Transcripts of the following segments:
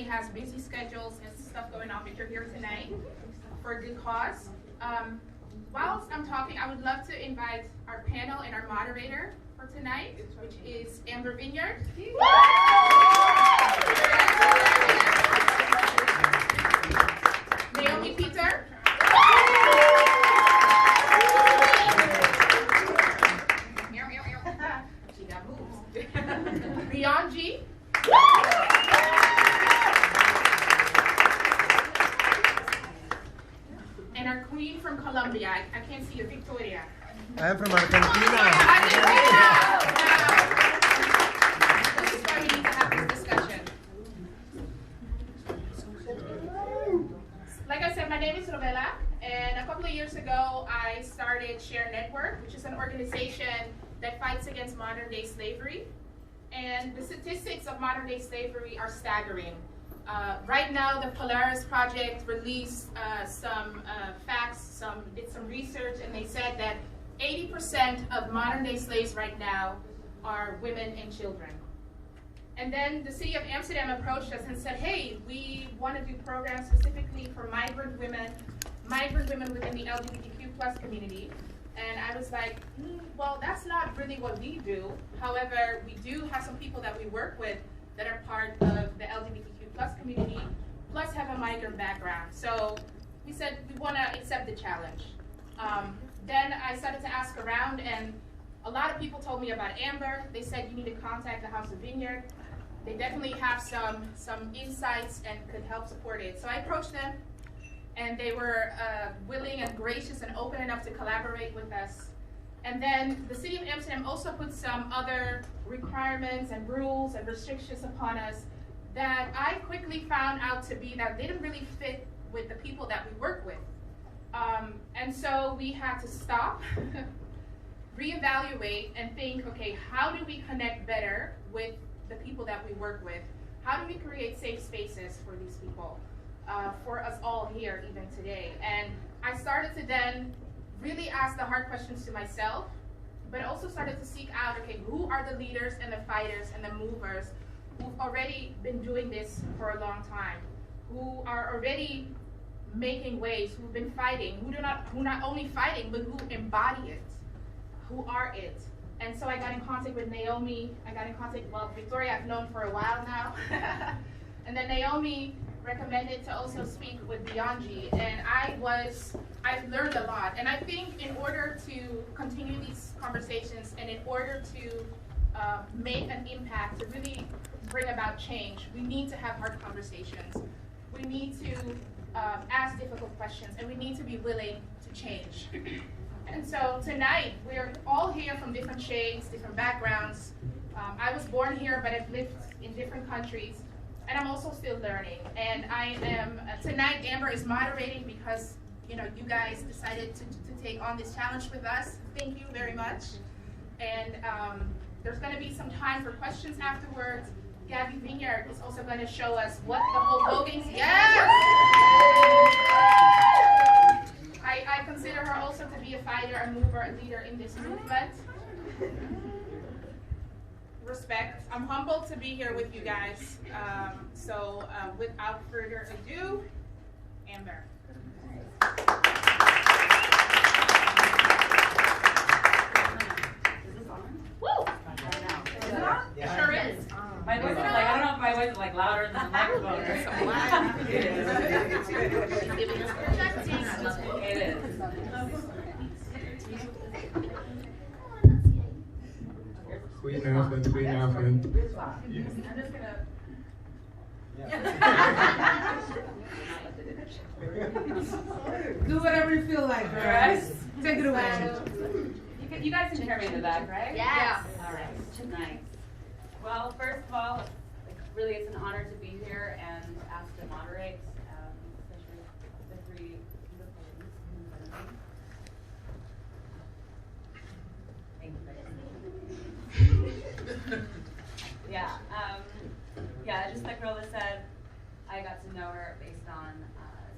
has busy schedules and stuff going on, but you're here tonight for a good cause. Whilst I'm talking, I would love to invite our panel and our moderator for tonight, which is Amber Vineyard. Naomi Peter. She got moves. Beyond G. And our queen from Colombia. I can't see you, Victoria. I am from Argentina. This is why we need to have this discussion. Like I said, my name is Rovella, and a couple of years ago, I started Share Network, which is an organization that fights against modern-day slavery. And the statistics of modern-day slavery are staggering. Right now, the Polaris Project released some facts, did some research, and they said that 80% of modern-day slaves right now are women and children. And then the city of Amsterdam approached us and said, hey, we want to do programs specifically for migrant women within the LGBTQ+ community. And I was like, well, that's not really what we do. However, we do have some people that we work with that are part of the LGBTQ+ community, plus have a migrant background. So we said we want to accept the challenge. Then I started to ask around, and a lot of people told me about Amber. They said you need to contact the House of Vineyard. They definitely have some insights and could help support it. So I approached them, and they were willing and gracious and open enough to collaborate with us. And then the city of Amsterdam also put some other requirements and rules and restrictions upon us that I quickly found out to be that they didn't really fit with the people that we work with. And so we had to stop, reevaluate, and think, okay, how do we connect better with the people that we work with? How do we create safe spaces for these people, for us all here even today? And I started to then really ask the hard questions to myself, but also started to seek out, okay, who are the leaders and the fighters and the movers who've already been doing this for a long time, who are already making waves, who've been fighting, who not only fighting, but who embody it, who are it. And so I got in contact with Naomi. I got in contact, well, Victoria I've known for a while now. And then Naomi recommended to also speak with Bianji. And I've learned a lot. And I think in order to continue these conversations and in order to make an impact, to really bring about change, we need to have hard conversations. We need to ask difficult questions, and we need to be willing to change. And so tonight, we're all here from different shades, different backgrounds. I was born here, but I've lived in different countries, and I'm also still learning. And I am, tonight, Amber is moderating because, you guys decided to take on this challenge with us. Thank you very much. And there's gonna be some time for questions afterwards. Gabby Vineyard is also going to show us what the whole voguing. Yes! I consider her also to be a fighter, a mover, a leader in this movement. Respect. I'm humbled to be here with you guys. So without further ado, Amber. Woo! Is it on? Yeah. It sure is. My voice is like, I don't know if my voice is like louder than the microphone or something. It is. Goedenavond, goedenavond. I'm just gonna. Do whatever you feel like, girls. Take it away. You guys can hear me in the back, right? Yes. All right. Nice. Well, first of all, really it's an honor to be here and asked to moderate, especially the three beautiful ladies in front of me. Thank you. Yeah, just like Rola said, I got to know her based on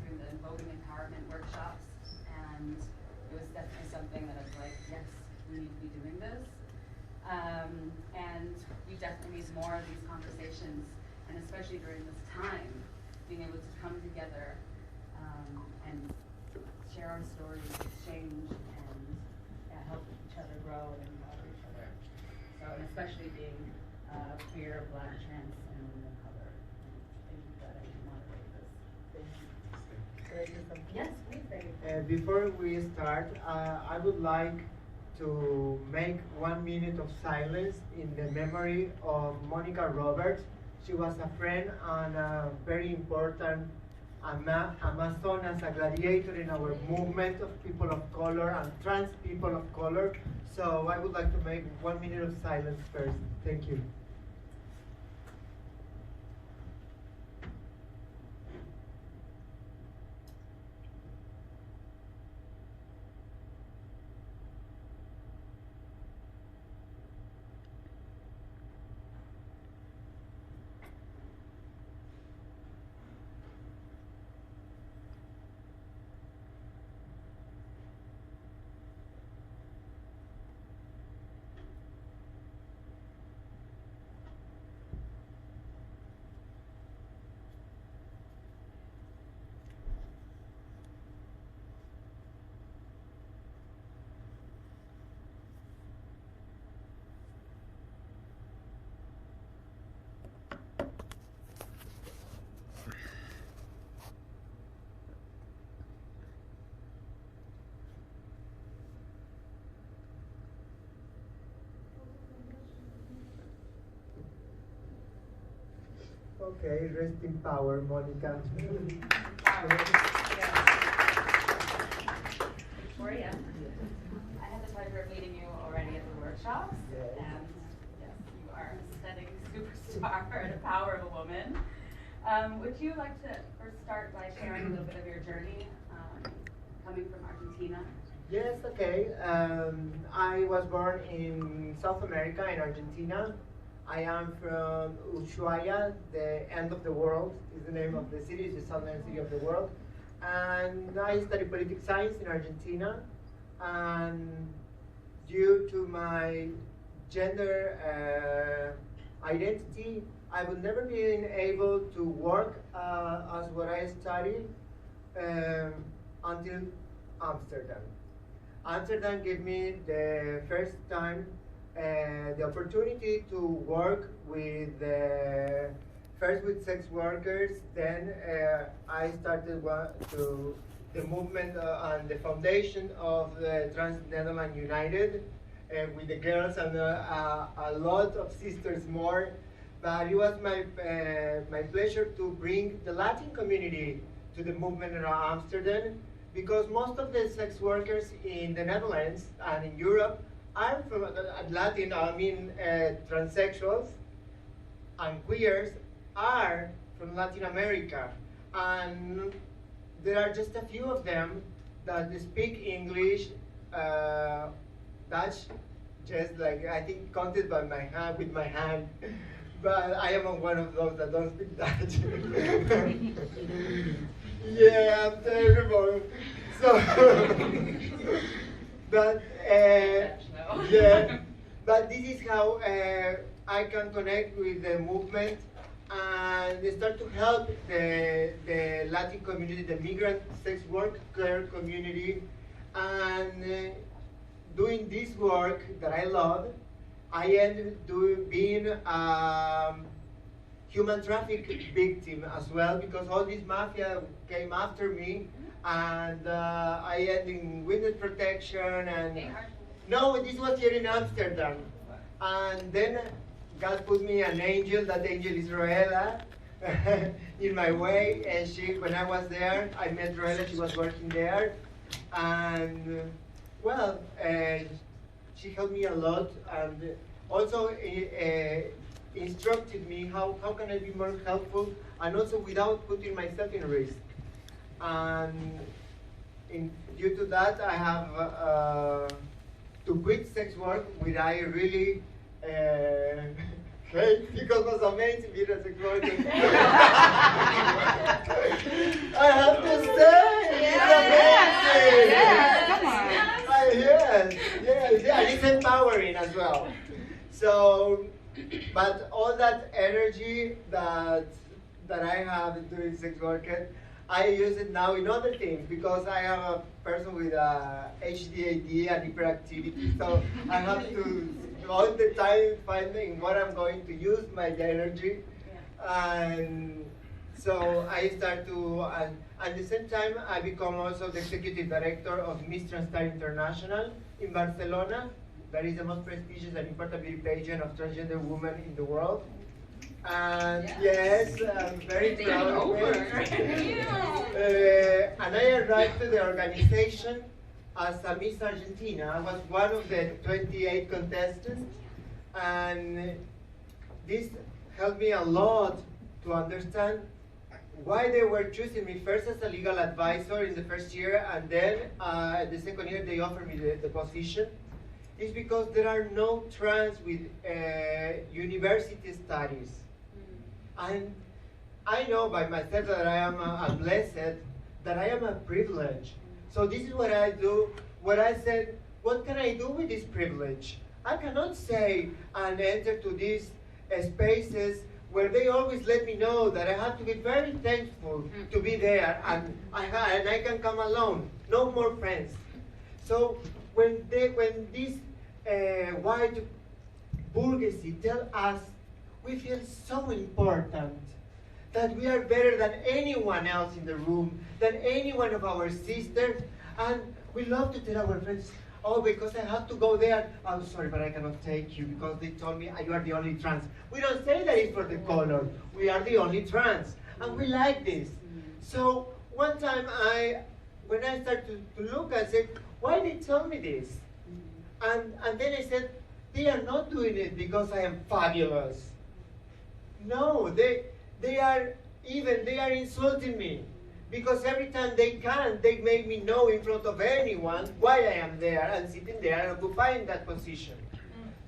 doing the voguing empowerment workshops, and it was definitely something that I was like, yes, we need to be doing this. And we definitely need more of these conversations. and especially during this time, being able to come together and share our stories, exchange, and help each other grow and empower each other. So, and especially being queer, Black, trans, and women of color. Thank you that I can moderate this. Yes, please. Before we start, I would like to make 1 minute of silence in the memory of Monica Roberts. She was a friend and a very important Amazonas, a gladiator in our movement of people of color and trans people of color. So I would like to make 1 minute of silence first. Thank you. Okay, rest in power, Monica. Victoria, I had the pleasure of meeting you already at the workshops, Yes. and yes, you are a stunning superstar and a power of a woman. Would you like to first start by sharing a little bit of your journey coming from Argentina? Yes, okay. I was born in South America, in Argentina. I am from Ushuaia, the end of the world is the name of the city, it's the southern city of the world. And I studied political science in Argentina. And due to my gender identity, I would never be able to work as what I studied until Amsterdam. Amsterdam gave me the first time the opportunity to work with first with sex workers. Then I started to the movement and the foundation of the Trans Netherlands United with the girls and a lot of sisters more. But it was my pleasure to bring the Latin community to the movement around Amsterdam, because most of the sex workers in the Netherlands and in Europe are from Latin, I mean transsexuals and queers are from Latin America. And there are just a few of them that speak English, Dutch, just like I think counted by my hand, with my hand. But I am one of those that don't speak Dutch. Yeah, I'm terrible. So, but yeah, but this is how I can connect with the movement and start to help the Latin community, the migrant sex worker community, and doing this work that I love. I ended up being a human trafficking victim as well, because all this mafia came after me, and I ended in witness protection. And no, this was here in Amsterdam. And then God put me an angel. That angel is Roela in my way. And when I was there, I met Roela. She was working there, and well, she helped me a lot, and also instructed me how can I be more helpful, and also without putting myself in risk. And due to that, I have to quit sex work, which I really hate, because it was amazing being a sex worker. I have to say, it's amazing. Yes, come on. Yes, and it's empowering as well. So but all that energy that I have doing sex work, I use it now in other things because I am a person with HDAD and hyperactivity, so I have to all the time finding what I'm going to use my energy, and so I start to, and at the same time I become also the executive director of Miss Transstar International in Barcelona. That is the most prestigious and important beauty pageant of transgender women in the world. And yes, I'm very proud of it. And I arrived to the organization as a Miss Argentina. I was one of the 28 contestants, and this helped me a lot to understand why they were choosing me first as a legal advisor in the first year, and then the second year they offered me the position. Is because there are no trans with university studies. And I know by myself that I am a blessed, that I am a privilege. So this is what I do. What I said, what can I do with this privilege? I cannot say and enter to these spaces where they always let me know that I have to be very thankful to be there, and I can come alone, no more friends. So when this white bourgeoisie tell us we feel so important, that we are better than anyone else in the room, than any one of our sisters, and we love to tell our friends, oh, because I have to go there, I'm sorry, but I cannot take you because they told me you are the only trans. We don't say that it's for the color, we are the only trans, and we like this. So one time when I started to look, I said, why they tell me this? And then I said, they are not doing it because I am fabulous. No, they are insulting me. Because every time they can, they make me know in front of anyone why I am there and sitting there and occupying that position.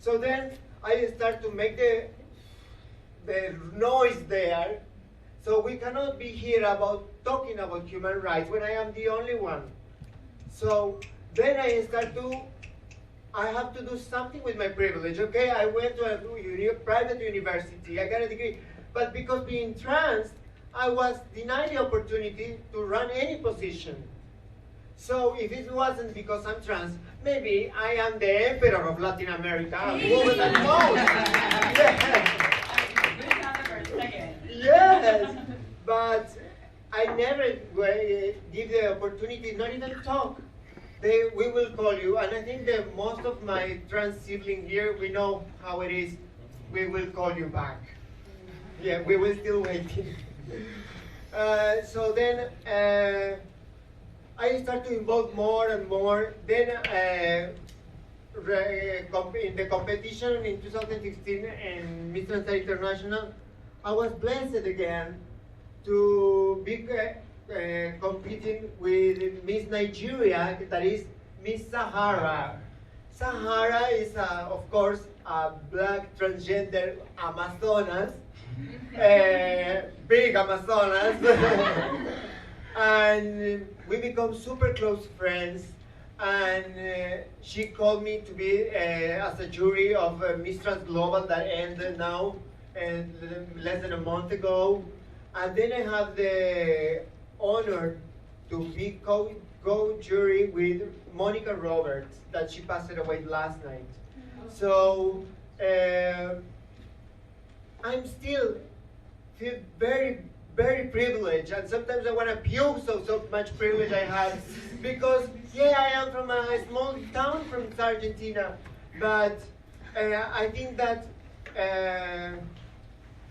So then I start to make the noise there. So we cannot be here talking about human rights when I am the only one. So then I have to do something with my privilege. Okay, I went to a private university, I got a degree, but because being trans, I was denied the opportunity to run any position. So if it wasn't because I'm trans, maybe I am the emperor of Latin America, woman that knows. Yes, but I never give the opportunity, not even talk. We will call you, and I think that most of my trans siblings here, we know how it is. We will call you back. Yeah, we will still waiting. So then I start to involve more and more. Then in the competition in 2016 in Miss Transstar International, I was blessed again to be competing with Miss Nigeria, that is Miss Sahara. Sahara is, of course, a black transgender Amazonas, big Amazonas, and we become super close friends. And she called me to be as a jury of Miss Trans Global that ended now, less than a month ago. And then I have the honor to be co-jury with Monica Roberts, that she passed away last night. So I'm still feel very, very privileged, and sometimes I want to puke so much privilege I have, because yeah, I am from a small town from Argentina, but I think that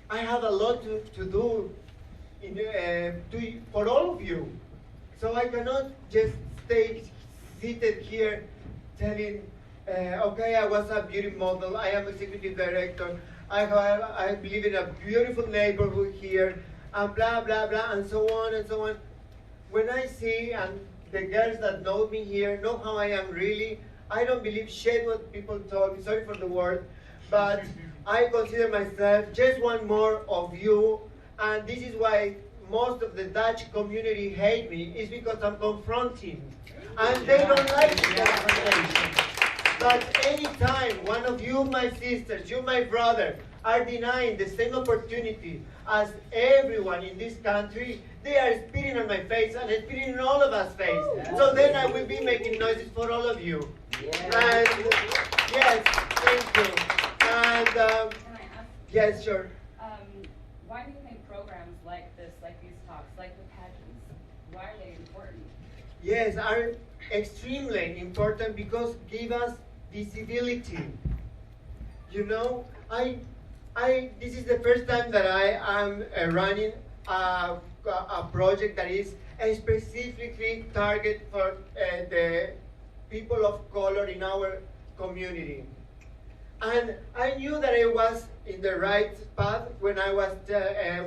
I have a lot to do for all of you. So I cannot just stay seated here telling, okay, I was a beauty model, I am executive director, I live in a beautiful neighborhood here, and blah, blah, blah, and so on and so on. When I see, and the girls that know me here know how I am really, I don't believe shit what people told me, sorry for the word, but I consider myself just one more of you, and this is why most of the Dutch community hate me, is because I'm confronting, and they don't like the confrontation. But anytime one of you, my sisters, you, my brother, are denying the same opportunity as everyone in this country, they are spitting on my face and spitting in all of us' face. So then I will be making noises for all of you. And yes, thank you. And Can I ask? yes, sure. Why do you think programs like this, like these talks, like the pageants, why are they important? Yes, are extremely important because give us visibility. You know, this is the first time that I am running a project that is specifically target for the people of color in our community. And I knew that I was in the right path when I was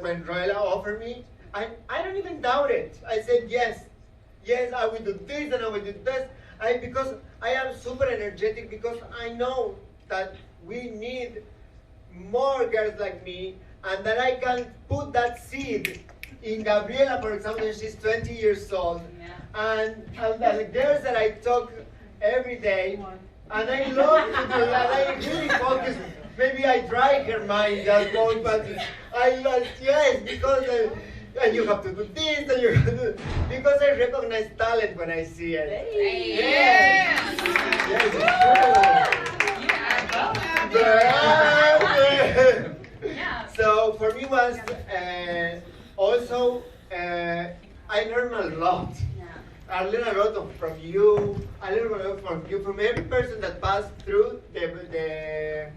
when Roela offered me. I don't even doubt it. I said yes, yes, I will do this and I will do this. Because I am super energetic because I know that we need more girls like me and that I can put that seed in Gabriela, for example, she's 20 years old. And the girls that I talk every day, and I love to do that. I really focus. Maybe I dry her mind that most, but I love, yes, because and you have to do this, and you have to do, because I recognize talent when I see it. Hey. Yes. Yes, it's true. Yeah. So for me was also I learned a lot. I learned a lot from you. I learned a lot from you, from every person that passed through the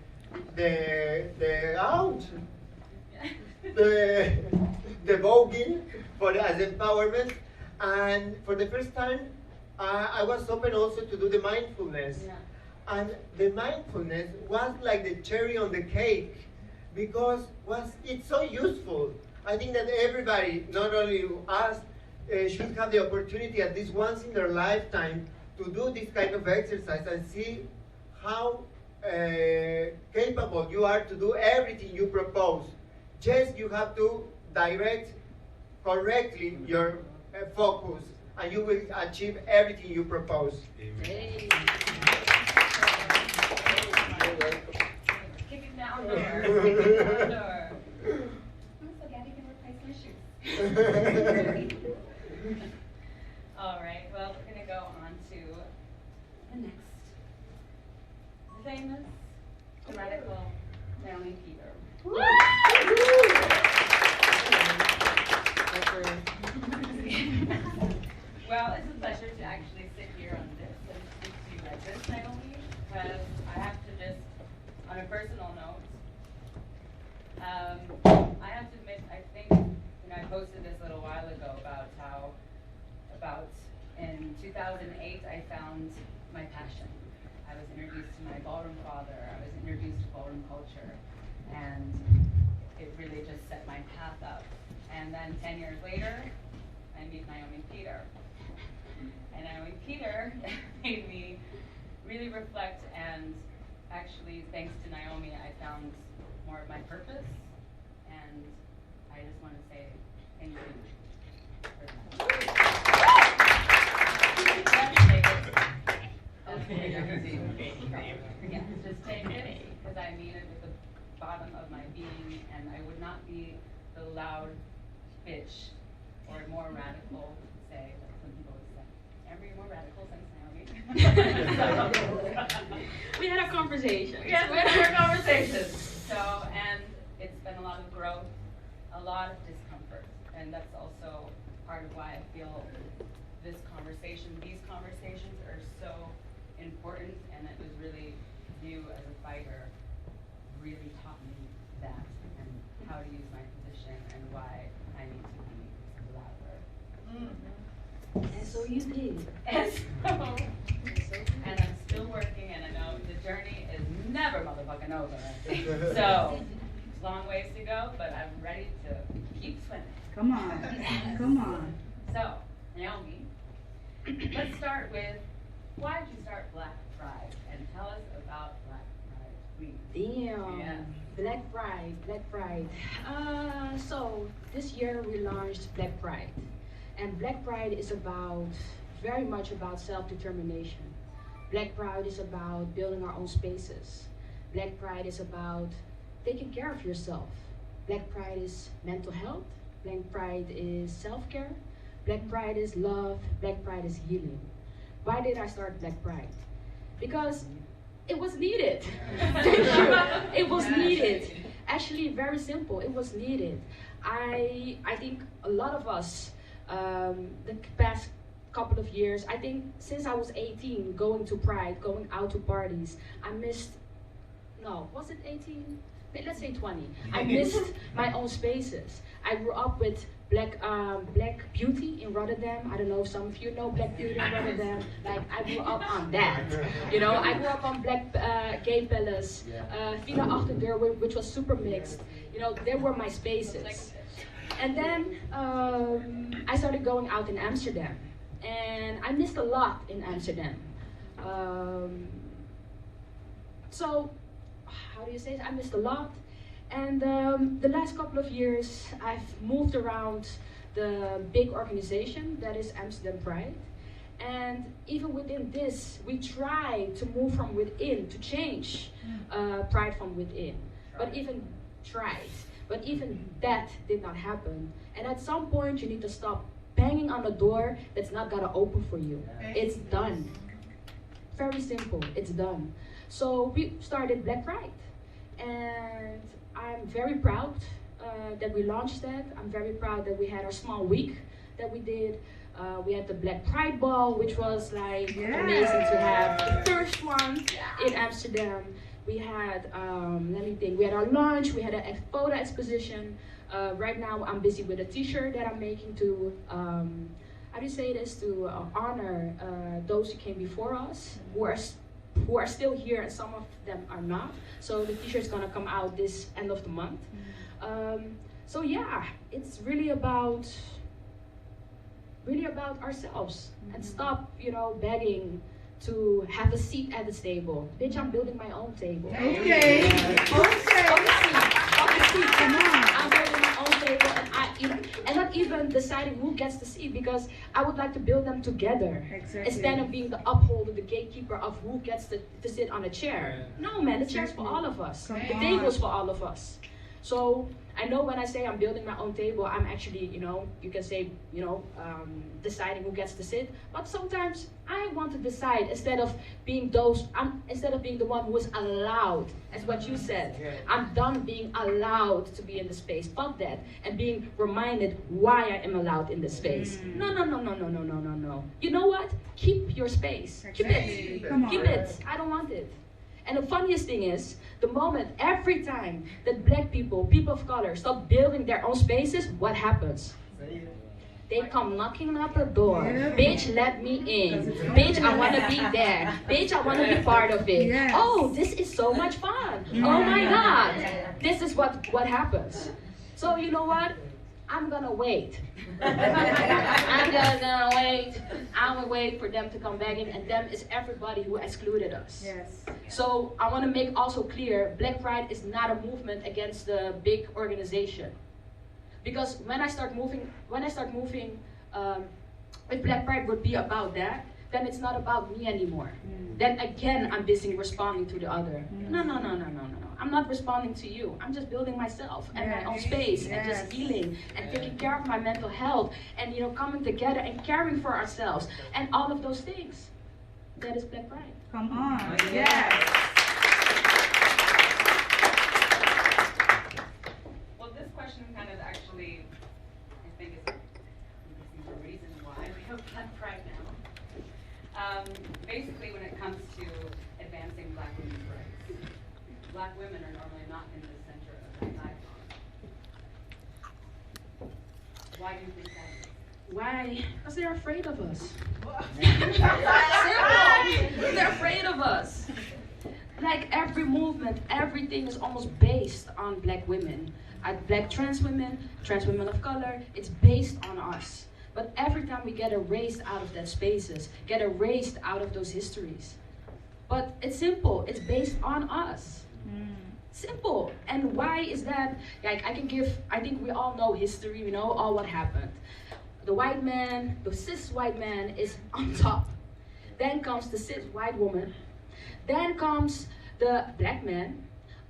voguing as empowerment, and for the first time, I was open also to do the mindfulness, and the mindfulness was like the cherry on the cake, because it's so useful. I think that everybody, not only us, should have the opportunity at least once in their lifetime to do this kind of exercise and see how capable you are to do everything you propose. Just you have to direct correctly your focus and you will achieve everything you propose. Hey. Kick it down door. Kick it down door. So Gabby can replace my shoes. All right, well, we're going to go on to the next famous, radical Naomi Peter. Well, it's a pleasure to actually sit here on this and speak to you like this, Naomi, because I have to just, on a personal note, I have to admit, I think, I posted this a little while ago about how, in 2008, I found my passion. I was introduced to my ballroom father, I was introduced to ballroom culture, and it really just set my path up. And then 10 years later, I meet Naomi Peter. And Naomi Peter made me really reflect, and actually, thanks to Naomi, I found more of my purpose, and I just want to say thank you for that. Yeah, just take it, because I mean it with the bottom of my being, and I would not be the loud bitch or more radical, say, like some people would say. Amber, you're more radical than Naomi. We had a conversation. Yes, we had our conversation. So, and it's been a lot of growth, a lot of discomfort, and that's also part of why I feel these conversations are so important, and it was really you as a fighter really taught me that and how to use my position and why I need to be louder. And so you did. And I'm still working, and I know the journey is never motherfucking over. So, long ways to go, but I'm ready to keep swimming. Come on. Come on. So, Naomi, let's start with, why did you start Black Pride? And tell us about Black Pride Week. Damn. Yeah. Black Pride. So this year we launched Black Pride. And Black Pride is very much about self-determination. Black Pride is about building our own spaces. Black Pride is about taking care of yourself. Black pride is mental health. Black pride is self-care. Black pride is love. Black pride is healing. Why did I start Black Pride? Because it was needed. Thank you. It was needed. Actually, very simple. It was needed. I think a lot of us, the past couple of years, I think since I was 18, going to Pride, going out to parties, I missed, no, was it 18? Let's say 20. I missed my own spaces. I grew up with Black Beauty in Rotterdam. I don't know if some of you know Black Beauty in Rotterdam. Like, I grew up on that. You know, I grew up on Black Gay Palace, Villa Achterdeur, which was super mixed. You know, they were my spaces. And then I started going out in Amsterdam. And I missed a lot in Amsterdam. So, how do you say it? I missed a lot. And the last couple of years, I've moved around the big organization that is Amsterdam Pride. And even within this, we try to move from within, to change Pride from within. But even that did not happen. And at some point, you need to stop banging on the door that's not gonna open for you. It's done. Very simple, it's done. So we started Black Pride. And I'm very proud that we launched that. I'm very proud that we had our small week that we did. We had the Black Pride Ball, which was like amazing to have. The first one in Amsterdam. We had, let me think, we had our lunch, we had a photo exposition. Right now I'm busy with a t-shirt that I'm making to, how do you say this, to honor those who came before us, who are still here, and some of them are not. So the t-shirt's gonna come out this end of the month. So yeah, it's really about ourselves, and stop, you know, begging to have a seat at this table. Bitch, I'm building my own table. Okay. Obviously, come on. I'm building my own table, and and not even deciding who gets the seat, because I would like to build them together. Exactly. Instead of being the upholder, the gatekeeper of who gets to sit on a chair. No, man, the chair's for all of us. Come The on. table's for all of us. So I know when I say I'm building my own table, I'm actually, you know, you can say, you know, deciding who gets to sit. But sometimes I want to decide instead of being the one who is allowed, as what you said. I'm done being allowed to be in the space. Fuck that. And being reminded why I am allowed in the space. No. You know what? Keep your space. Keep Exactly. it. Come on. Keep it. I don't want it. And the funniest thing is, the moment, every time that black people of color, stop building their own spaces, what happens? They come knocking at the door. Yeah. Bitch, let me in. Bitch, I want to be there. Bitch, I want to be part of it. Yes. Oh, this is so much fun. Oh my God. This is what happens. So you know what? I'm gonna wait. I'm gonna wait. I will wait for them to come back in, and them is everybody who excluded us. Yes. So I want to make also clear, Black Pride is not a movement against the big organization. Because when I start moving, if Black Pride would be about that, then it's not about me anymore. Then again, I'm busy responding to the other. No. I'm not responding to you. I'm just building myself and my own space and just healing and taking care of my mental health and, you know, coming together and caring for ourselves and all of those things. That is Black Pride. Come on. Yes. Well, this question kind of actually, I think, is the reason why we have Black Pride now. Basically, when it comes to advancing Black women's rights, Black women are normally not in the center of that dialogue. Why do you think that is? Why? Because they're afraid of us. Simple. They're afraid of us. Like every movement, everything is almost based on Black women. Black trans women of color, it's based on us. But every time we get erased out of that spaces, get erased out of those histories. But it's simple, it's based on us. Simple. And why is that? Like, I think we all know history, we know all what happened. The white man, the cis white man is on top. Then comes the cis white woman. Then comes the black man.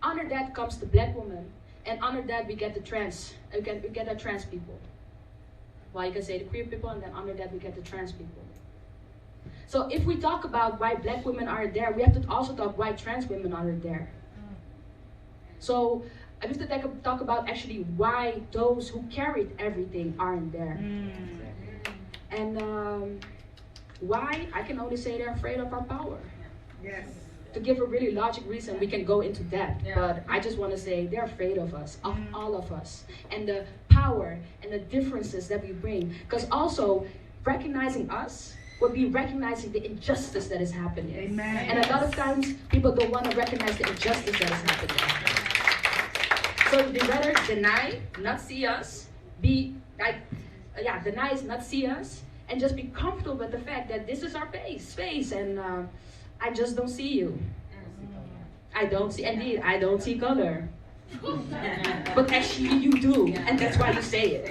Under that comes the black woman, and under that we get the we get the trans people. Well, you can say the queer people, and then under that we get the trans people. So if we talk about why black women are there, we have to also talk why trans women are there. So I have to talk about actually why those who carried everything aren't there. And why, I can only say they're afraid of our power. Yes. To give a really logic reason, we can go into that. Yeah. But I just want to say they're afraid of us, of all of us. And the power and the differences that we bring. Because also, recognizing us would be recognizing the injustice that is happening. Amen. And a lot of times, people don't want to recognize the injustice that is happening. So they rather deny, not see us, deny is not see us, and just be comfortable with the fact that this is our space, and I just don't see you. I don't see color. But actually you do, and that's why you say it.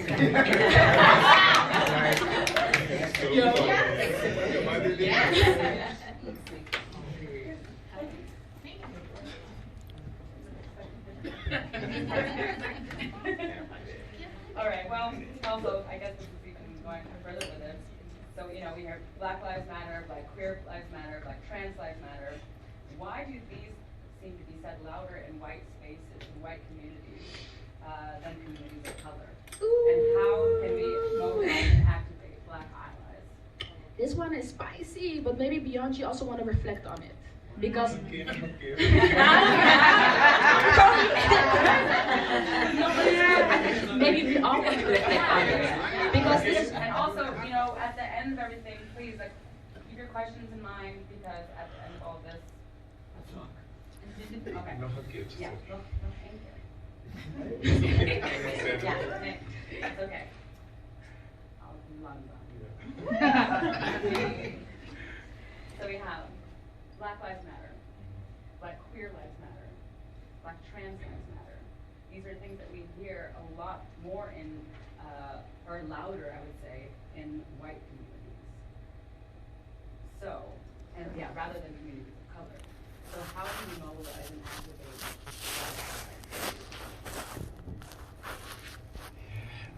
All right, well, also, I guess this is even going further with it. So, we hear Black Lives Matter, Black Queer Lives Matter, Black Trans Lives Matter. Why do these seem to be said louder in white spaces, in white communities, than communities of color? And how can we mobilize and activate Black allies? This one is spicy, but maybe beyond you also want to reflect on it. Because maybe we all want to reflect on it. Because this is, and also, at the end of everything, please keep your questions in mind, because at the end of all this. Okay. Nog een keertje. Yeah. Thank you. Yeah. It's okay. I'll do lungs on. So we have Black Lives Matter, Black Queer Lives Matter, Black Trans Lives Matter. These are things that we hear a lot more in, or louder, I would say, in white communities. So, and yeah, rather than communities of color. So how can we mobilize and activate Black allies?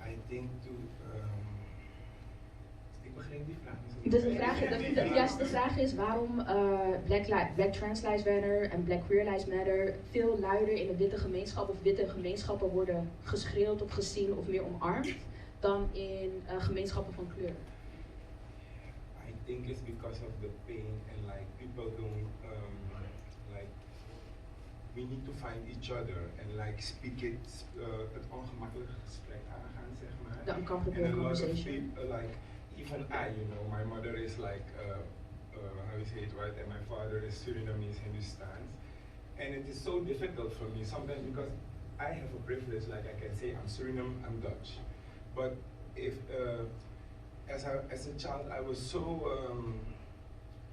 I think ik begreep die vraag niet. dus de vraag is waarom Black Trans Lives Matter en Black Queer Lives Matter veel luider in de witte gemeenschap of witte gemeenschappen worden geschreeuwd of gezien of meer omarmd dan in gemeenschappen van kleur. I think it's because of the pain and like people don't we need to find each other and like speak it, het ongemakkelijke gesprek aangaan, zeg maar. The uncomfortable and a lot of conversation. people, like even I, my mother is like how you say it right, and my father is Surinamese Hindustans, and it is so difficult for me sometimes because I have a privilege, like I can say I'm Suriname, I'm Dutch, but if as a child I was so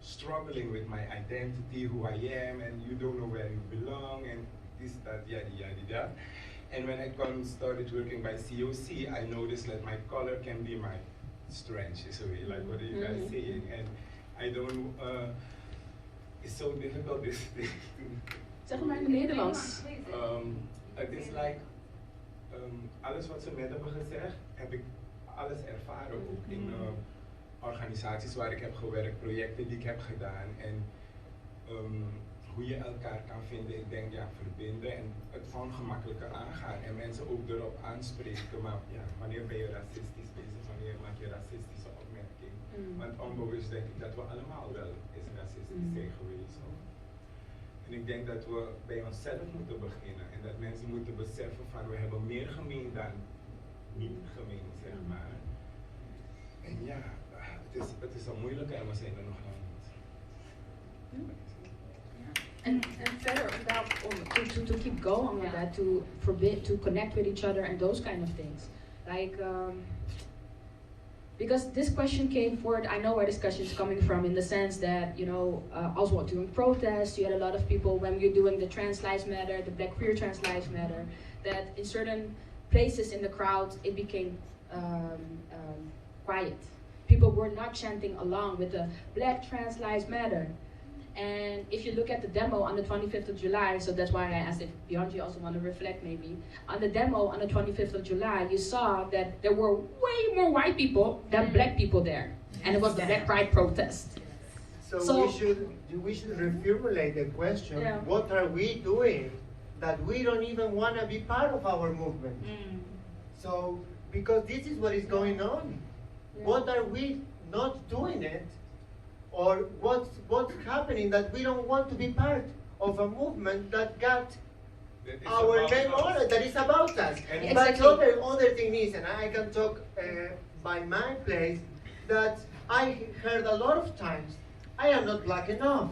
struggling with my identity, who I am, and you don't know where you belong, and this, that, yada, yada, yada. And when I started working by COC, I noticed that my color can be my strength, is a way, like what are you guys saying? And I don't, it's so difficult this thing. Zeg maar in het Nederlands. Het is like, alles wat ze net hebben gezegd, heb ik alles ervaren ook in organisaties waar ik heb gewerkt, projecten die ik heb gedaan en hoe je elkaar kan vinden, ik denk ja, verbinden en het van gemakkelijker aangaan en mensen ook erop aanspreken, maar ja, wanneer ben je racistisch bezig, wanneer maak je racistische opmerking, want onbewust denk ik dat we allemaal wel eens racistisch zijn geweest. Hoor. En ik denk dat we bij onszelf moeten beginnen en dat mensen moeten beseffen van we hebben meer gemeen dan niet gemeen, zeg maar. En ja, het is een moeilijke en we zijn er nog lang niet. And further to keep going with that, to connect with each other and those kind of things, like because this question came forward. I know where this question is coming from in the sense that also during protests, you had a lot of people when you're doing the Trans Lives Matter, the Black Queer Trans Lives Matter, that in certain places in the crowd it became quiet. People were not chanting along with the Black Trans Lives Matter. And if you look at the demo on the 25th of July, so that's why I asked if Bianchi also want to reflect maybe. On the demo on the 25th of July, you saw that there were way more white people than black people there. And it was the Black Pride protest. So we should reformulate the question, Yeah. what are we doing that we don't even want to be part of our movement? So, because this is what is going on. Yeah. What are we not doing it? Or what's happening that we don't want to be part of a movement that got That is our about name us. on it, that is about us. And But Exactly. other thing is, and I can talk by my place, that I heard a lot of times, I am not black enough,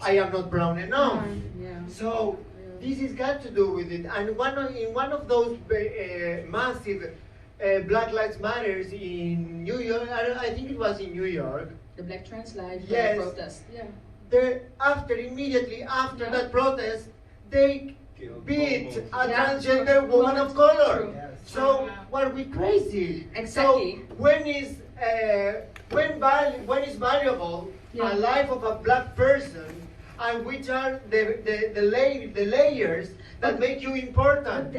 I am not brown enough. Yeah. So this has got to do with it. And in one of those massive Black Lives Matters in New York, I think it was in New York, The Black Trans Life Yes. protest. Yeah. immediately after Yeah. that protest, they Killed beat almost. a Yeah, transgender true. woman of color. True. Yes. So were we crazy? Exactly. So when is valuable Yeah. a life of a black person, and which are the layers that make you But important?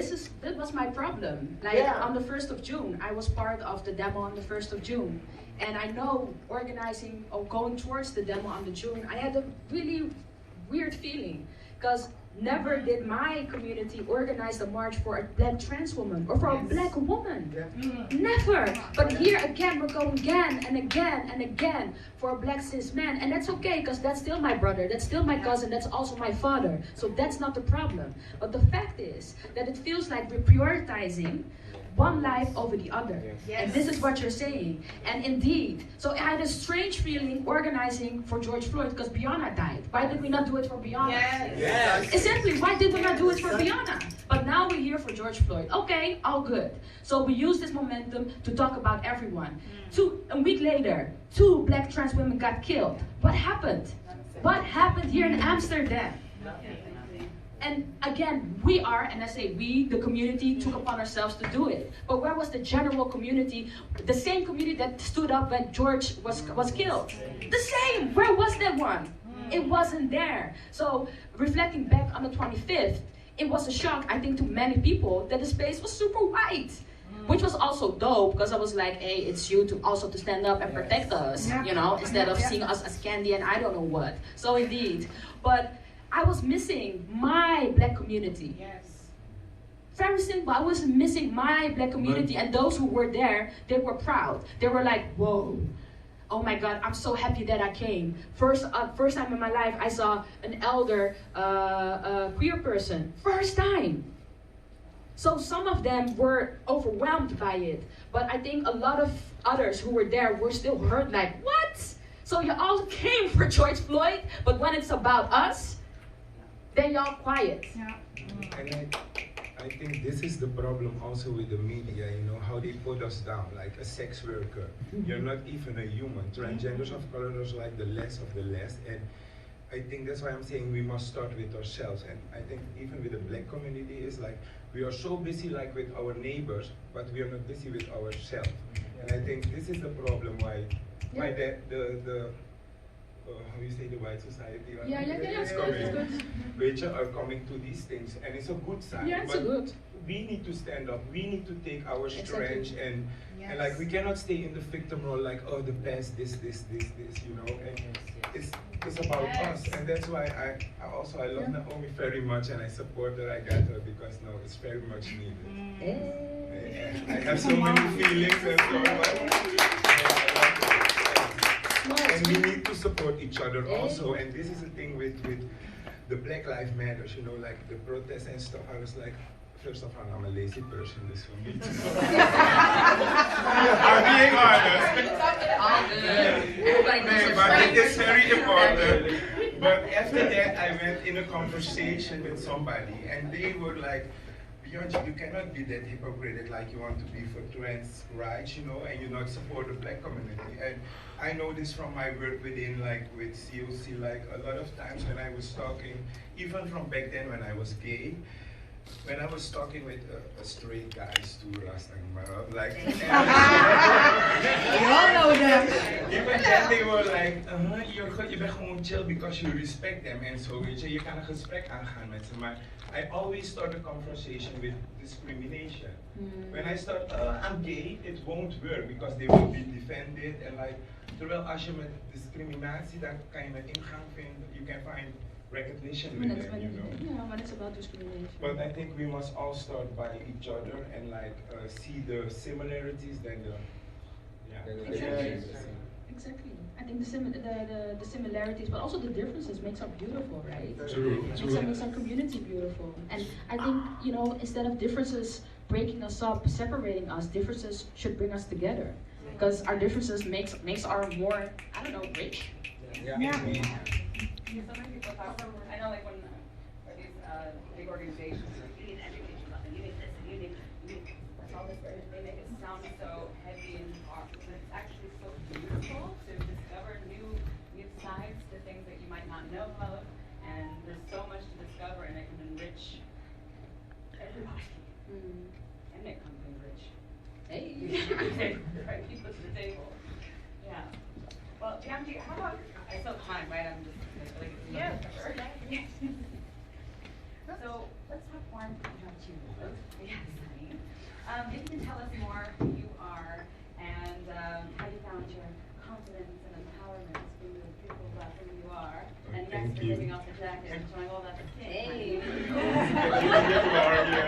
that was my problem. Like Yeah. on the 1st of June, I was part of the demo on the 1st of June. And I know organizing or going towards the demo on the June, I had a really weird feeling. Because never did my community organize a march for a black trans woman or for a black woman. Yeah. Never. But here again, we're going again and again and again for a black cis man. And that's okay, because that's still my brother, that's still my cousin, that's also my father. So that's not the problem. But the fact is that it feels like we're prioritizing one life over the other. Yes. And this is what you're saying. And indeed, so I had a strange feeling organizing for George Floyd because Breonna died. Why did we not do it for Breonna? Yes. Yes. Essentially, why did we not do it for Breonna? But now we're here for George Floyd. Okay, all good. So we use this momentum to talk about everyone. A week later, 2 black trans women got killed. What happened? What happened here in Amsterdam? And again, we are, and I say we, the community, took upon ourselves to do it. But where was the general community, the same community that stood up when George was killed? The same! Where was that one? It wasn't there. So reflecting back on the 25th, it was a shock, I think, to many people that the space was super white. Which was also dope, because I was like, hey, it's you to also to stand up and protect us, you know, instead of seeing us as candy and I don't know what. So indeed. But I was missing my black community. Yes. Very simple. I was missing my black community, and those who were there, they were proud. They were like, whoa, oh my God, I'm so happy that I came. First time in my life, I saw an elder queer person. First time. So some of them were overwhelmed by it, but I think a lot of others who were there were still hurt. Like, what? So you all came for George Floyd, but when it's about us, then y'all quiet. And I think this is the problem also with the media, you know, how they put us down, like a sex worker. You're not even a human. Transgenders of color are like the less of the less. And I think that's why I'm saying we must start with ourselves. And I think even with the black community, is like we are so busy like with our neighbors, but we are not busy with ourselves. And I think this is the problem why the how you say, the white society Yeah, it's good, coming, it's good. which are coming to these things, and it's a good sign. Yeah, it's but good. we need to stand up. We need to take our Exactly. strength and like we cannot stay in the victim role like, oh, the past, this, you know. And it's about us, and that's why I love Naomi very much, and I support that I got her because no, it's very much needed. I have so many feelings and so much. And we need to support each other also. And this is the thing with the Black Lives Matters, you know, like the protests and stuff. I was like, first of all, I'm a lazy person, this for me. I'm being honest. All good. Everybody knows No, it's but right. it is very important. But after that, I went in a conversation with somebody, and they were like, Bianchi, you cannot be that hypocrite like you want to be for trans rights, you know, and you not support the black community. And I know this from my work within, like with COC, like a lot of times when I was talking, even from back then when I was gay, When I was talking with a straight guys too last time, like We all know that. even then they were like, je bent gewoon chill because you respect them en zo, weet je kan een gesprek aangaan met ze, maar I always start a conversation with discrimination. When I start, I'm gay, it won't work because they will be defended and like, terwijl als je met discriminatie, dan kan je met ingang vinden, you can find recognition with them, you know. Yeah, when it's about discrimination. But I think we must all start by each other and like see the similarities than the Exactly. Exactly. I think the similarities, but also the differences makes us beautiful, right? True. Makes our community beautiful. And I think, instead of differences breaking us up, separating us, differences should bring us together. Because our differences makes our more, I don't know, rich. So many people talk, I know like when these big organizations, like, you need education about it, you need this, and you need that's all this, they make it sound so heavy and hard, but it's actually so beautiful to discover new sides to things that you might not know of, and there's so much to discover and it can enrich everybody. And make company rich. Hey. The right people to the table. Yeah. Well, Bianchi, how about, it's so kind, right? I'm just like, Yeah, sure. So let's talk more about you. Yes, honey. Maybe you can tell us more who you are and how you found your confidence and empowerment to be the beautiful black woman you are. And yes, thank you're you. taking off the jacket and showing all that skin. Hey.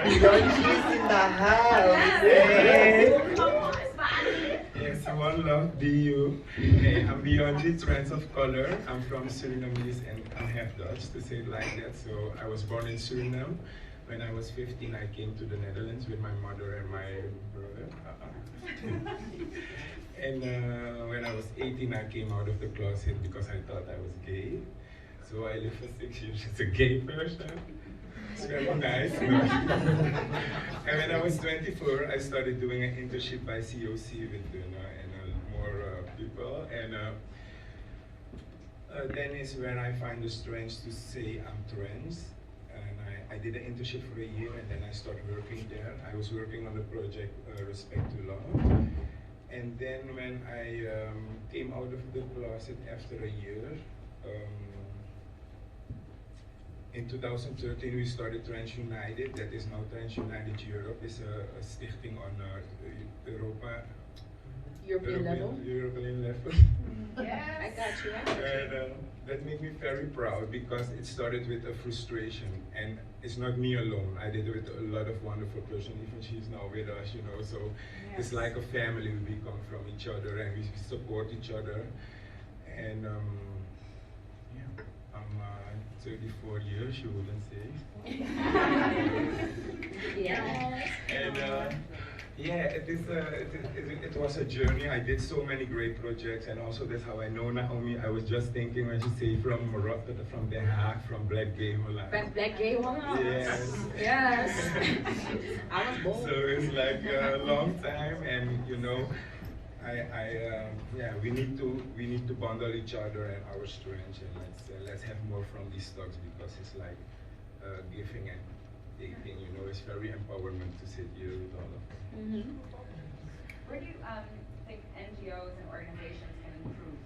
She's in the house. Yes. Come on, it's fine. Yes, one love, be you. Hey, I'm Beyonce, trans of color. I'm from Surinamese and I'm half Dutch, to say it like that. So I was born in Suriname. When I was 15, I came to the Netherlands with my mother and my brother. And when I was 18, I came out of the closet because I thought I was gay. So I lived for 6 years as a gay person. It's very nice. No. And when I was 24, I started doing an internship by COC with and more people. And then is when I find the strength to say I'm trans. And I did an internship for a year and then I started working there. I was working on the project Respect to Love. And then when I came out of the closet after a year, in 2013 we started Trans United, that is now Trans United Europe, is a stichting on European level. European level. Yes. I got you. And that made me very proud because it started with a frustration and it's not me alone. I did it with a lot of wonderful person, even she's now with us, so it's like a family. We come from each other and we support each other. And I'm 34 years, you wouldn't say. Yeah. And it was a journey. I did so many great projects, and also that's how I know Naomi. I was just thinking when she said from Morocco, from Den Haag, from Black Gay Holland. Black gay woman. Yes. Yes. I was born. So it's like a long time, and we need to bundle each other and our strengths, and let's have more from these talks because it's like giving and taking. It's very empowerment to sit here with all of them. Where do you think NGOs and organizations can improve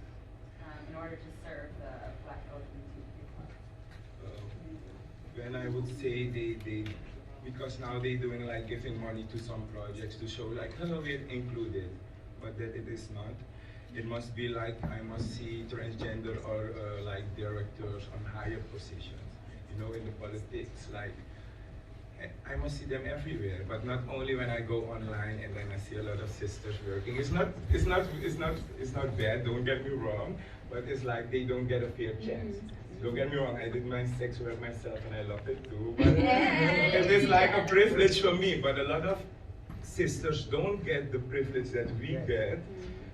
in order to serve the Black LGBT people? Then I would say they because now they're doing like giving money to some projects to show like, hello, we're included, but that it is not. It must be like, I must see transgender or like directors on higher positions, in the politics, like, I must see them everywhere, but not only when I go online and then I see a lot of sisters working. It's not bad, don't get me wrong, but it's like they don't get a fair chance. Don't get me wrong, I did my sex work myself and I loved it too, but it is like a privilege for me, but a lot of sisters don't get the privilege that we get,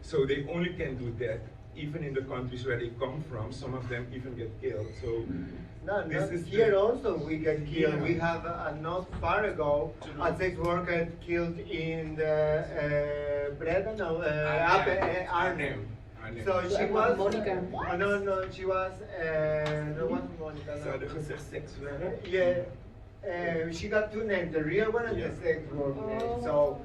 so they only can do that. Even in the countries where they come from, some of them even get killed. So Here also we get killed. Yeah. We have not far ago a sex worker killed in the Arnhem. So she was Monica. no, she was no, wasn't Monica. Ze No. hadden gezegd seksuele. Yeah. she got two names, the real one and the sex work name. So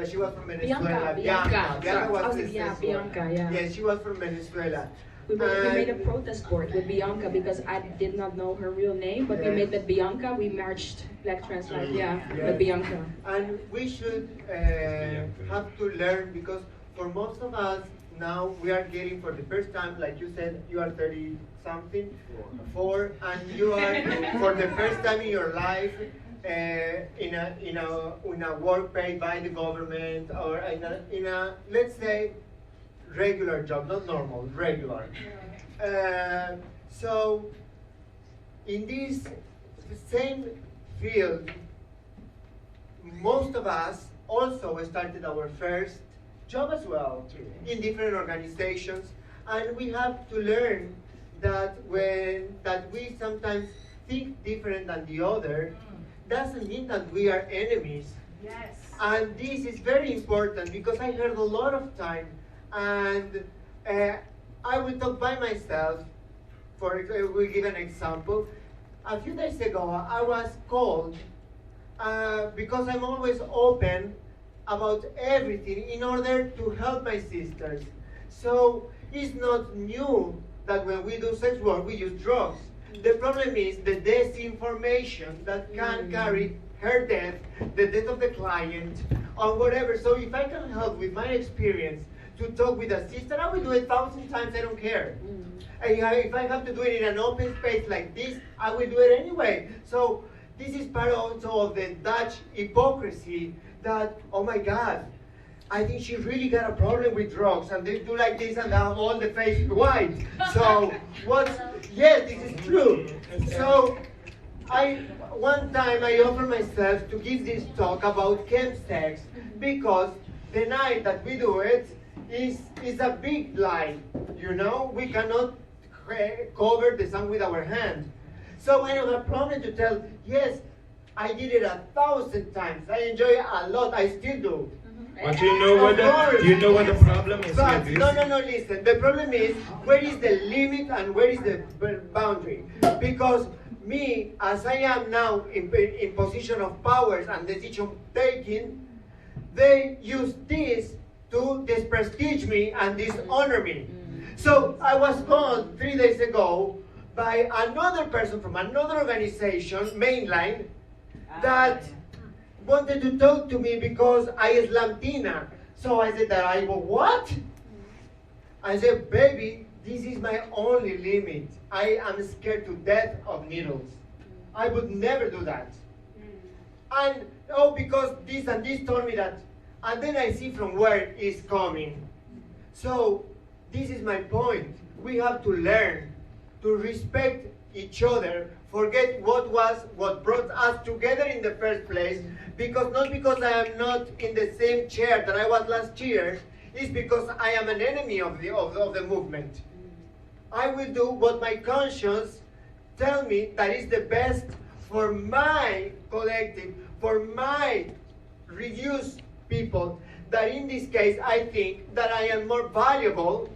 she was from Venezuela. Bianca. was I was the like, yeah, sex worker. Bianca, yeah. Yeah, she was from Venezuela. We made a protest board with Bianca because I did not know her real name, but we Yes. made with Bianca. We marched Black Trans Life, yeah, Yes. with Bianca. And we should have to learn, because for most of us now we are getting for the first time, like you said, you are 30 something, 4, and you are for the first time in your life in a work paid by the government, or in a let's say regular job, not normal, regular. So in this same field, most of us also started our first job as well in different organizations, and we have to learn that we sometimes think different than the other doesn't mean that we are enemies. Yes. And this is very important, because I heard a lot of time, and I will talk by myself. We give an example. A few days ago, I was called because I'm always open about everything in order to help my sisters. So it's not new that when we do sex work, we use drugs. The problem is the disinformation that can carry her death, the death of the client, or whatever. So if I can help with my experience to talk with a sister, I will do it 1,000 times, I don't care. And if I have to do it in an open space like this, I will do it anyway. So this is part also of the Dutch hypocrisy that, oh my God, I think she really got a problem with drugs, and they do like this and have all the face white. So yes, this is true. So one time I offered myself to give this talk about chemsex, because the night that we do it is a big lie. You know, we cannot cover the sun with our hand. So I don't have a problem to tell, yes, I did it 1,000 times. I enjoy it a lot. I still do. But you know what the problem is But with this? no, listen. The problem is, where is the limit and where is the boundary? Because me, as I am now in position of powers and decision taking, they use this to disprestige me and dishonor me. So I was called 3 days ago by another person from another organization, mainline, that wanted to talk to me because I is Latina. So I said that what? I said, baby, this is my only limit. I am scared to death of needles. I would never do that. And because this and this told me that, and then I see from where it's coming. So this is my point. We have to learn to respect each other, forget what brought us together in the first place, not because I am not in the same chair that I was last year, it's because I am an enemy of the movement. I will do what my conscience tell me that is the best for my collective, for my reduced people, that in this case I think that I am more valuable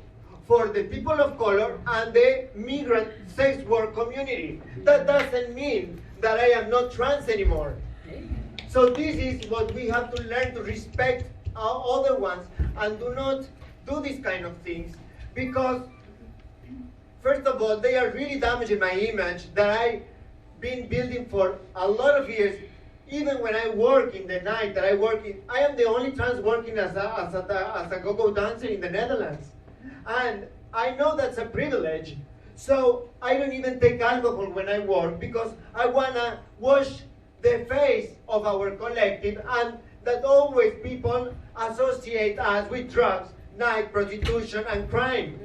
for the people of color and the migrant sex work community. That doesn't mean that I am not trans anymore. So this is what we have to learn, to respect our other ones and do not do these kind of things, because first of all, they are really damaging my image that I've been building for a lot of years. Even when I work in the night I am the only trans working as a go-go dancer in the Netherlands. And I know that's a privilege. So I don't even take alcohol when I work, because I wanna wash the face of our collective, and that always people associate us with drugs, night, prostitution, and crime.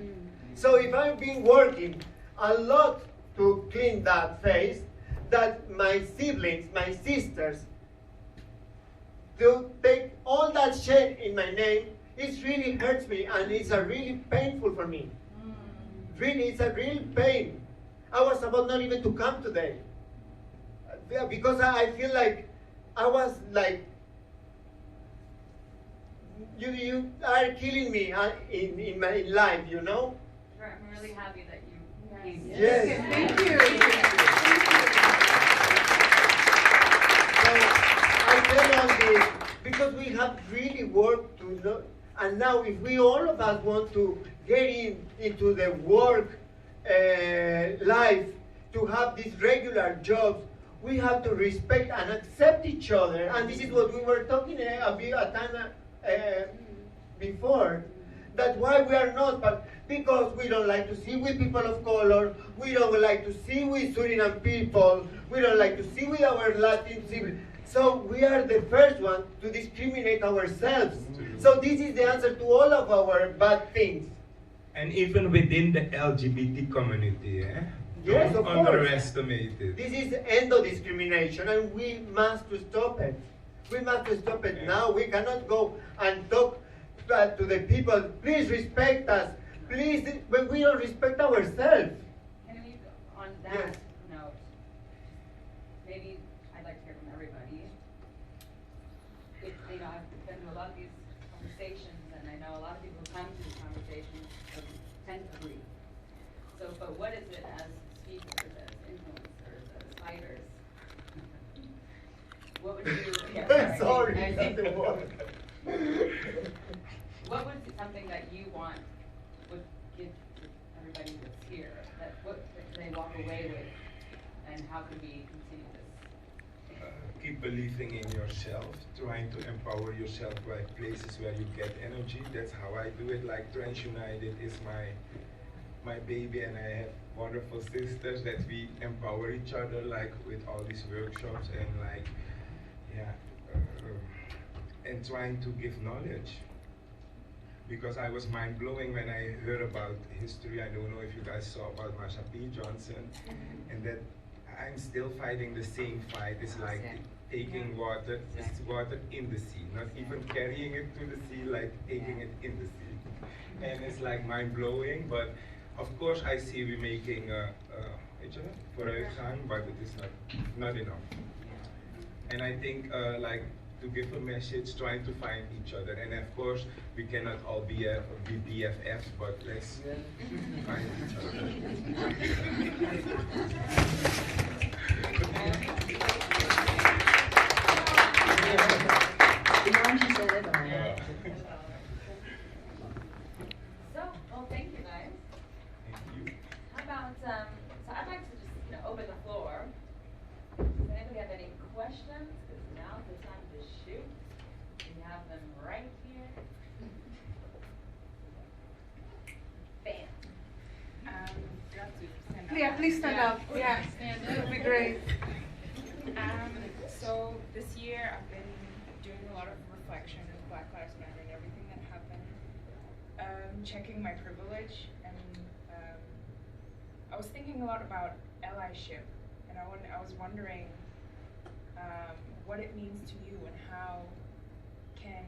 So if I've been working a lot to clean that face, that my siblings, my sisters, to take all that shit in my name, it really hurts me, and it's a really painful for me. Really, it's a real pain. I was about not even to come today, because I feel like I was like, you are killing me in my life, you know? Sure, I'm really happy that you came. Yes. Thank you. because we have really work to know. And now, if we all of us want to get into the work life, to have these regular jobs, we have to respect and accept each other. And this is what we were talking a time before. That's why we are not, but because we don't like to see with people of color, we don't like to see with Suriname people, we don't like to see with our Latin siblings. So we are the first one to discriminate ourselves. So this is the answer to all of our bad things. And even within the LGBT community, Yes, don't of course. underestimate it. This is endo-discrimination, and we must stop it. We must stop it now. We cannot go and talk to the people, please respect us. Please, when we don't respect ourselves. And we, on that Yes. note, maybe I'd like to hear from everybody. If, I've been to a lot of these conversations, and I know a lot of people who come to these conversations tend to agree. So, but what is it as speakers, as influencers, as fighters? What would you? Yeah, Sorry, I that's the word. What would be something that you want would give to everybody that's here, that what they walk away with, and how can we continue this? Keep believing in yourself, trying to empower yourself by places where you get energy. That's how I do it. Like Trans United is my baby, and I have wonderful sisters that we empower each other, like with all these workshops and like, and trying to give knowledge. Because I was mind blowing when I heard about history. I don't know if you guys saw about Marsha P. Johnson, and that I'm still fighting the same fight. It's like taking water, it's water in the sea, not even carrying it to the sea, like taking it in the sea. And it's like mind blowing, but of course I see we're making vooruitgang, but it is not enough. And I think like to give a message, trying to find each other. And of course, we cannot all be BFFs, but let's find each other. So, well, thank you guys. Thank you. How about, so I'd like to just, open the floor. Does anybody have any questions? Because now's the time to shoot. We have them right here. Bam. Yeah, please stand up. Yeah, that would be great. So this year I've been doing a lot of reflection of Black Lives Matter and everything that happened, checking my privilege, and I was thinking a lot about allyship, and I was wondering what it means to you and how can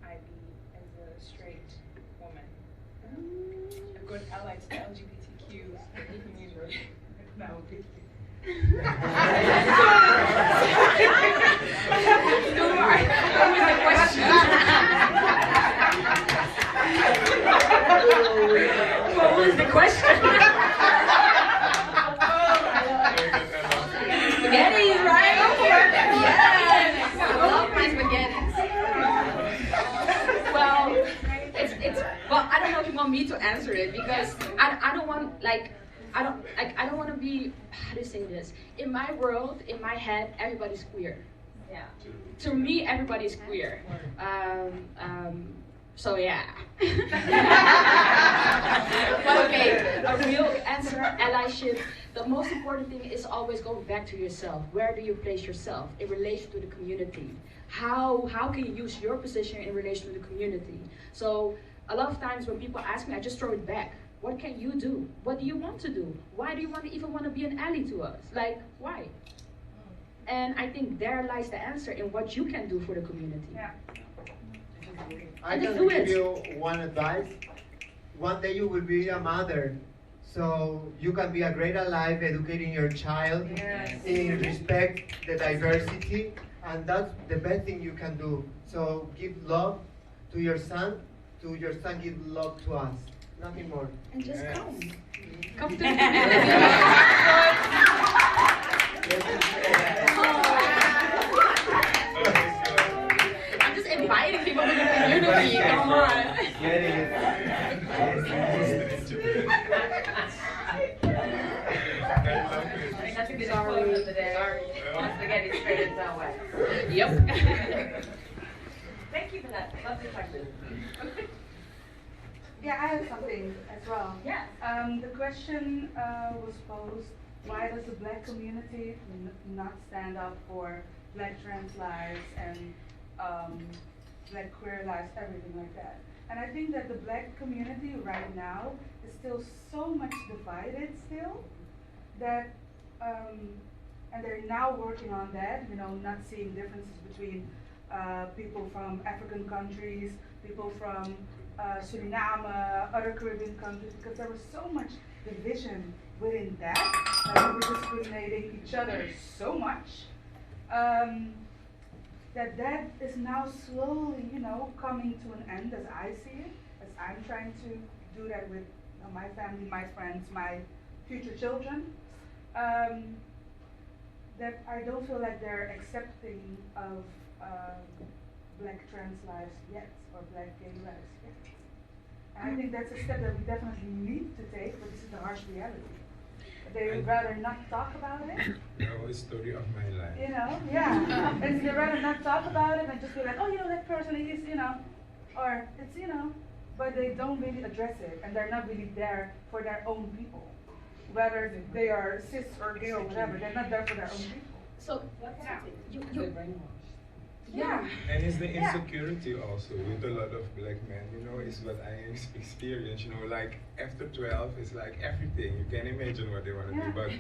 I be, as a straight woman, a good ally to the LGBTQ community. No. What was the question? Spaghetti, right? Yes. I love my spaghetti. Well, I don't know if you want me to answer it, because I don't want I don't want to be, how do you say this? In my world, in my head, everybody's queer. Yeah. To me, everybody's queer. So yeah. But okay, a real answer, allyship. The most important thing is always going back to yourself. Where do you place yourself in relation to the community? How can you use your position in relation to the community? So a lot of times when people ask me, I just throw it back. What can you do? What do you want to do? Why do you even want to be an ally to us? Like, why? And I think there lies the answer in what you can do for the community. Yeah. I can give you one advice. One day you will be a mother, so you can be a great ally educating your child in respect the diversity, and that's the best thing you can do. So give love to your son give love to us. Nothing more. And just Yes. come. Come to the community. That's a good quote of the day. Sorry. Spaghetti straight into our way. Yep. Thank you for that. Lovely question. Yeah, I have something as well. Yes. The question was posed, why does the black community not stand up for black trans lives and black queer lives, everything like that? And I think that the black community right now is still so much divided still, that, and they're now working on that, you know, not seeing differences between people from African countries, people from Suriname, other Caribbean countries, because there was so much division within that, we were discriminating each other so much, that is now slowly, you know, coming to an end as I see it, as I'm trying to do that with my family, my friends, my future children, that I don't feel like they're accepting of black trans lives yet, or black gay lives yet. And I think that's a step that we definitely need to take, but this is the harsh reality. They would rather not talk about it. No, it's story of my life. You know, yeah. And they'd rather not talk about it and just be like, oh, you know, that person is, you know, or it's, you know, but they don't really address it, and they're not really there for their own people. Whether they are cis or gay or whatever, they're not there for their own people. So, Yeah. And it's the insecurity also with a lot of black men, you know, is what I experience, you know, like after 12, it's like everything. You can imagine what they want to do, but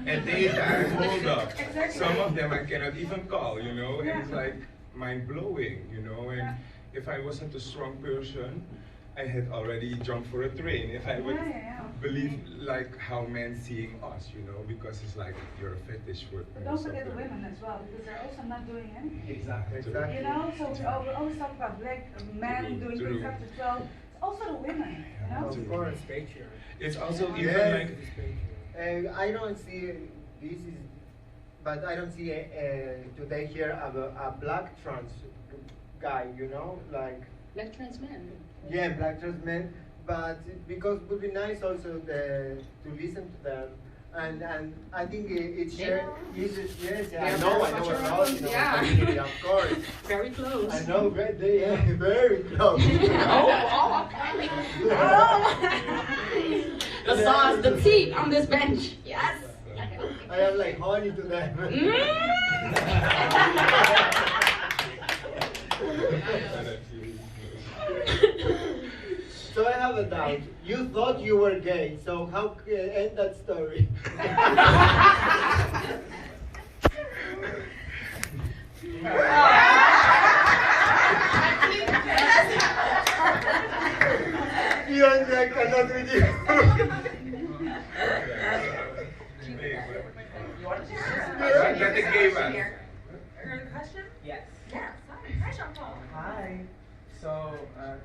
at daytime, hold up. Exactly. Some of them I cannot even call, you know, Yeah. and it's like mind blowing, you know, and if I wasn't a strong person, I had already jumped for a train if I would believe like how men seeing us, you know, because it's like you're a fetish for. But don't forget the women as well, because they're also not doing anything. Exactly. You know, so we always talk about black men doing things after 12. It's also the women, you know? Of course. It's also even Yes. like. I don't see this is, but I don't see today here a black trans guy, you know, like. Black trans men. Yeah, black trans men, but because it would be nice also to listen to them, and I think it's shared. Yes, I know about, you know, Yeah. community, of course. Very close. I know, very close. The sauce, the tea on this bench. Yes. I have like honey to them. So I have a doubt. You thought you were gay, so how end that story? You and I cannot with you. Let the gay man. Heard a question? Yes. Yes. Hi, Jean-Paul. Hi. So,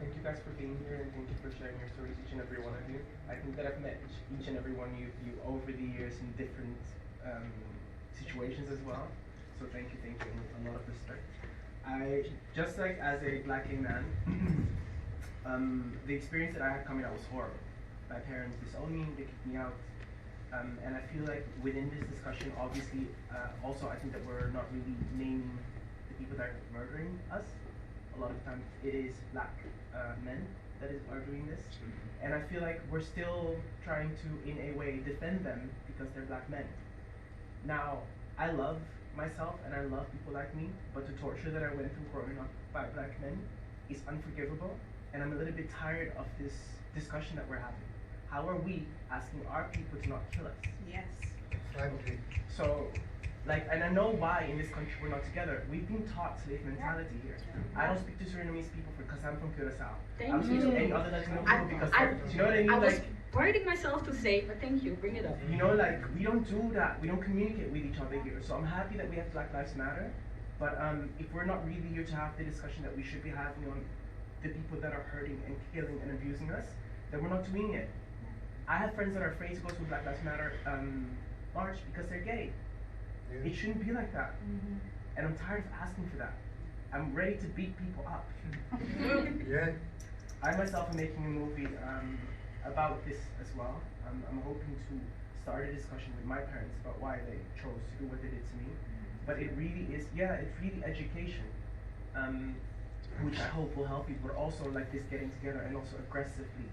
thank you guys for being here and thank you for sharing your stories, each and every one of you. I think that I've met each and every one of you over the years in different situations as well. So thank you, and a lot of respect. I, just like as a black gay man, the experience that I had coming out was horrible. My parents disowned me, they kicked me out. And I feel like within this discussion, obviously, also I think that we're not really naming the people that are murdering us. A lot of times it is black men that are doing this. And I feel like we're still trying to, in a way, defend them because they're black men. Now, I love myself and I love people like me, but the torture that I went through growing up by black men is unforgivable. And I'm a little bit tired of this discussion that we're having. How are we asking our people to not kill us? Yes. Exactly. So, like, and I know why in this country we're not together. We've been taught slave mentality here. I don't speak to Surinamese people because I'm from Curaçao. I don't speak to any other Latino people because do you know what I mean? I was Like, writing myself to say, but thank you, bring it up. you know, like, we don't do that. We don't communicate with each other here. So I'm happy that we have Black Lives Matter. But if we're not really here to have the discussion that we should be having on the people that are hurting and killing and abusing us, then we're not doing it. I have friends that are afraid to go to a Black Lives Matter march because they're gay. Yeah. It shouldn't be like that. And I'm tired of asking for that. I'm ready to beat people up. Yeah. I myself am making a movie about this as well. I'm hoping to start a discussion with my parents about why they chose to do what they did to me. But it really is, yeah, it's really education, which I hope will help you, but also like this getting together and also aggressively.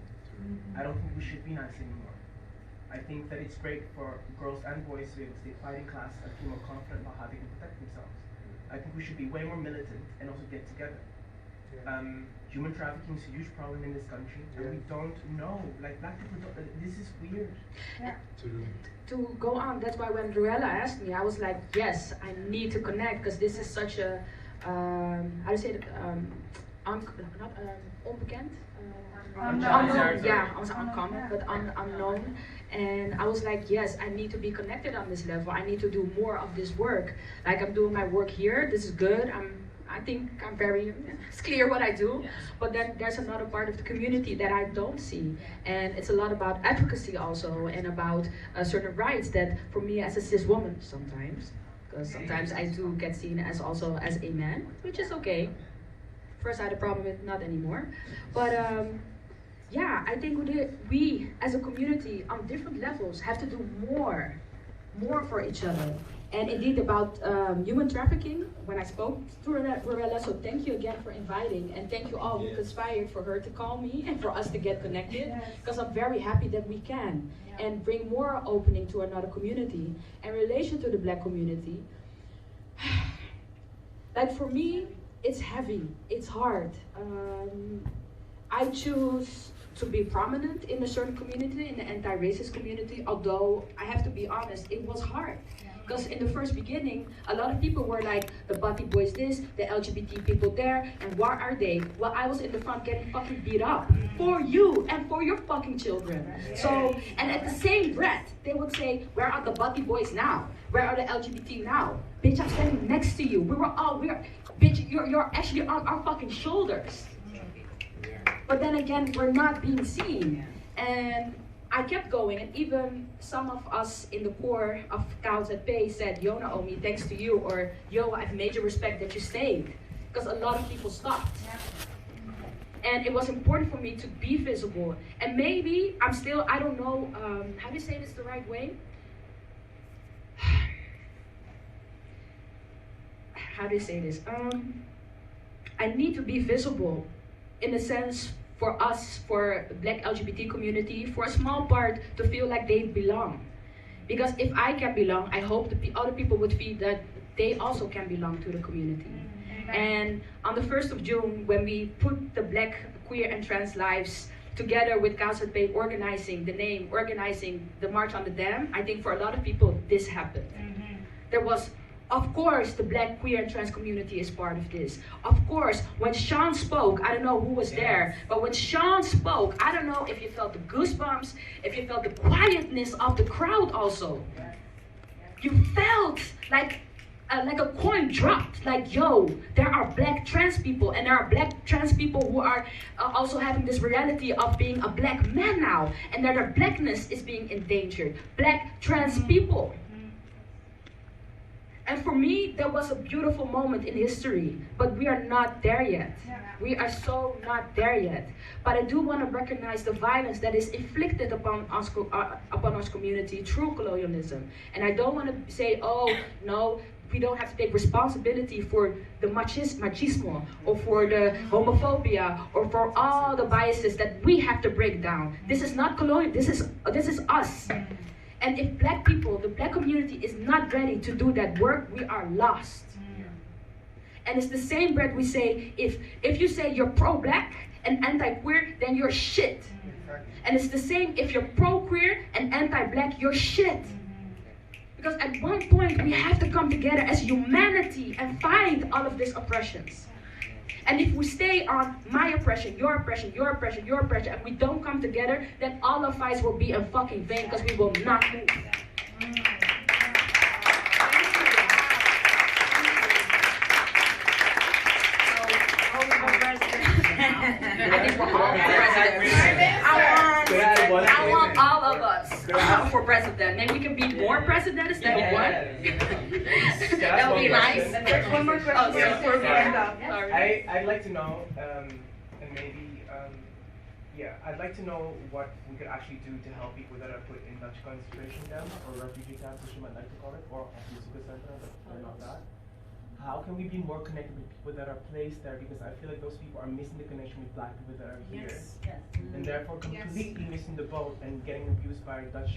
I don't think we should be nice anymore. I think that it's great for girls and boys to be able to take part in class and feel more confident about how they can protect themselves. I think we should be way more militant and also get together. Human trafficking is a huge problem in this country, and we don't know. Like black people don't. This is weird. Yeah. To go on, that's why when Ruella asked me, I was like, yes, I need to connect because this is such a how do you say it? Unbekend. Unknown. Yeah, I was uncommon, but unknown. And I was like, yes, I need to be connected on this level. I need to do more of this work. Like I'm doing my work here. This is good. I think I'm very, it's clear what I do, but then there's another part of the community that I don't see. And it's a lot about advocacy also, and about certain rights that for me as a cis woman sometimes, because sometimes I do get seen as also as a man, which is okay. First I had a problem with, not anymore. But yeah, I think we as a community on different levels have to do more for each other. And indeed about human trafficking, when I spoke to Ruella, so thank you again for inviting, and thank you all who conspired for her to call me and for us to get connected, because I'm very happy that we can, and bring more opening to another community, and relation to the black community. Like for me, it's heavy, it's hard. I choose to be prominent in a certain community, in the anti-racist community, although I have to be honest, it was hard. Because in the first beginning, a lot of people were like, the Bati boys this, the LGBT people there, and where are they? Well, I was in the front getting fucking beat up for you and for your fucking children. So, and at the same breath, they would say, where are the Bati boys now? Where are the LGBT now? Bitch, I'm standing next to you. Bitch, you're actually on our fucking shoulders. But then again, we're not being seen. And I kept going, and even some of us in the core of Cows at Bay said, Yo, Naomi, thanks to you, or Yo, I have major respect that you stayed, because a lot of people stopped. And it was important for me to be visible. And maybe I'm still, I don't know, how do you say this the right way? How do you say this? I need to be visible in a sense for us, for the black LGBT community, for a small part to feel like they belong. Because if I can belong, I hope the other people would feel that they also can belong to the community. And on the 1st of June, when we put the black, queer and trans lives together with Council Bay organizing the March on the Dam, I think for a lot of people this happened. There was, of course, the black, queer, and trans community is part of this. Of course, when Sean spoke, I don't know who was there, but when Sean spoke, I don't know if you felt the goosebumps, if you felt the quietness of the crowd also. You felt like a coin dropped, like, yo, there are black trans people, and there are black trans people who are also having this reality of being a black man now, and that their blackness is being endangered. Black trans people. And for me, that was a beautiful moment in history, but we are not there yet. We are so not there yet. But I do want to recognize the violence that is inflicted upon our community through colonialism. And I don't want to say, oh, no, we don't have to take responsibility for the machismo, or for the homophobia, or for all the biases that we have to break down. This is not colonial, this is us. And if black people, the black community is not ready to do that work, we are lost. And it's the same breath we say, if you say you're pro-black and anti-queer, then you're shit. And it's the same if you're pro-queer and anti-black, you're shit. Because at one point we have to come together as humanity and find all of these oppressions. And if we stay on my oppression, your oppression, your oppression, your oppression, and we don't come together, then all our fights will be in fucking vain because we will not move. I think we're all for president. I want all of us for president. Maybe we can be more president instead of one. That would be nice. There's one more question before we end up. I'd like to know, and maybe Yeah, I'd like to know what we could actually do to help people that are put in Dutch concentration camps or refugee camps, as you might like to call it, or Afro Center, but they're not that. How can we be more connected with people that are placed there? Because I feel like those people are missing the connection with Black people that are here, Yes. Yes. and therefore completely missing the boat and getting abused by Dutch